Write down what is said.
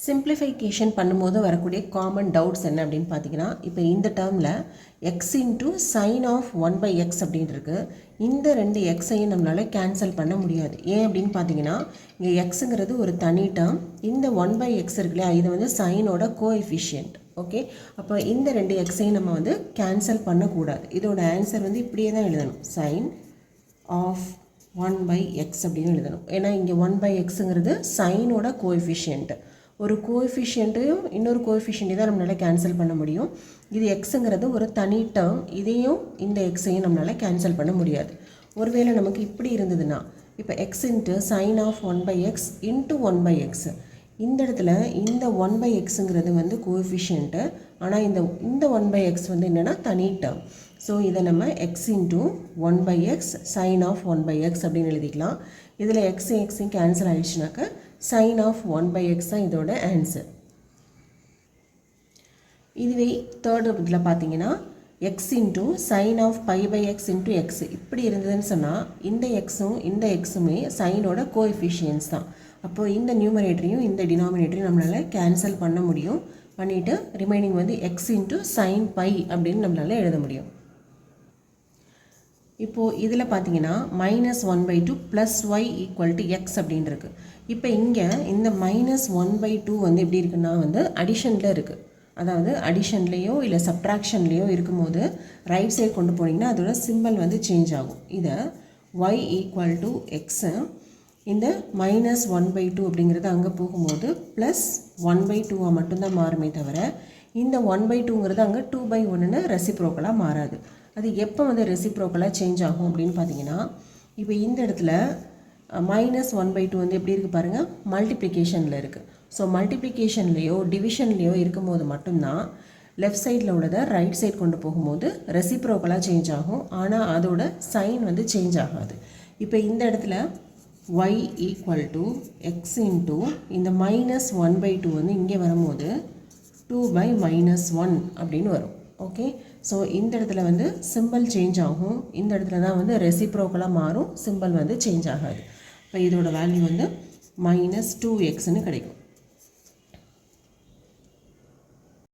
Simplification பண்ணும்போது வரக்கூடிய common doubts என்ன அப்படின்னு பார்த்தீங்கன்னா, இப்போ இந்த டேர்மில் X into sign of 1/x அப்படின்னு இருக்குது. இந்த ரெண்டு எக்ஸையும் நம்மளால் கேன்சல் பண்ண முடியாது. ஏன் அப்படின்னு பார்த்தீங்கன்னா, இங்கே எக்ஸுங்கிறது ஒரு தனி டேர்ம், இந்த 1/x இருக்கு இல்லையா, இது வந்து சைனோட கோஎஃபிஷியன்ட். ஓகே, அப்போ இந்த ரெண்டு எக்ஸையும் நம்ம வந்து கேன்சல் பண்ணக்கூடாது. இதோட ஆன்சர் வந்து இப்படியே தான் எழுதணும், சைன் ஆஃப் 1/x அப்படின்னு எழுதணும். ஏன்னா இங்கே 1/xங்கிறது சைனோட கோஎஃபிஷியன்ட். ஒரு கோஎஃபிஷியண்ட்டையும் இன்னொரு கோஎஃபிஷியண்ட்டையும் தான் நம்மளால் கேன்சல் பண்ண முடியும். இது எக்ஸுங்கிறது ஒரு தனி டேர்ம், இதையும் இந்த எக்ஸையும் நம்மளால் கேன்சல் பண்ண முடியாது. ஒருவேளை நமக்கு இப்படி இருந்ததுன்னா, இப்போ x into sign of 1/x into 1/x, இந்த இடத்துல இந்த 1/xங்கிறது வந்து கோஎஃபிஷியண்ட்டு, ஆனால் இந்த 1/x வந்து என்னென்னா தனி டேர்ம். ஸோ இதை நம்ம X into 1/x sign of 1/x அப்படின்னு எழுதிக்கலாம். இதில் எக்ஸையும் கேன்சல் ஆகிடுச்சுனாக்கா சைன் ஆஃப் 1/x தான் இதோட ஆன்சர். இதுவே தேர்டு இதில் பார்த்தீங்கன்னா x into sign of π/x into x இப்படி இருந்ததுன்னு சொன்னால் இந்த எக்ஸும் இந்த எக்ஸுமே சைனோட கோஎஃபிஷியன்ஸ் தான். அப்போது இந்த நியூமரேட்டரையும் இந்த டினாமினேட்டரையும் நம்மளால் கேன்சல் பண்ண முடியும். பண்ணிவிட்டு ரிமைனிங் வந்து எக்ஸ் இன்ட்டு சைன் π அப்படின்னு நம்மளால் எழுத முடியும். இப்போது இதில் பார்த்தீங்கன்னா -1/2 + y = x அப்படின்னு இருக்குது. இப்போ இங்கே இந்த -1/2 வந்து எப்படி இருக்குன்னா வந்து அடிஷனில் இருக்குது. அதாவது அடிஷன்லேயோ இல்லை சப்ட்ராக்ஷன்லேயோ இருக்கும்போது ரைட் சைடு கொண்டு போனீங்கன்னா அதோட சிம்பிள் வந்து சேஞ்ச் ஆகும். இதை y = x, இந்த -1/2 அப்படிங்கிறது அங்கே போகும்போது +1/2 மட்டும்தான் மாறுமே தவிர இந்த 1/2ங்கிறது அங்கே 2/1ன்னு ரெசிப்ரோக்கலாக மாறாது. அது எப்போ வந்து ரெசிப்ரோக்கலாக சேஞ்ச் ஆகும் அப்படின்னு பார்த்தீங்கன்னா, இப்போ இந்த இடத்துல -1/2 வந்து எப்படி இருக்குது பாருங்கள், மல்டிப்ளிகேஷனில் இருக்குது. ஸோ மல்டிப்ளிகேஷன்லேயோ டிவிஷன்லேயோ இருக்கும்போது மட்டும்தான் லெஃப்ட் சைடில் உள்ளதை ரைட் சைடு கொண்டு போகும்போது ரெசிப்ரோக்கலாக சேஞ்ச் ஆகும். ஆனால் அதோட சைன் வந்து சேஞ்ச் ஆகாது. இப்போ இந்த இடத்துல y = x இன்ட்டு இந்த -1/2 வந்து இங்கே வரும்போது 2/-1 அப்படின்னு வரும். ஓகே, ஸோ இந்த இடத்துல வந்து சிம்பிள் சேஞ்ச் ஆகும். இந்த இடத்துல தான் வந்து ரெசிப்ரோக்கலாக மாறும், சிம்பிள் வந்து சேஞ்ச் ஆகாது. இப்போ இதோட வேல்யூ வந்து -2xன்னு கிடைக்கும்.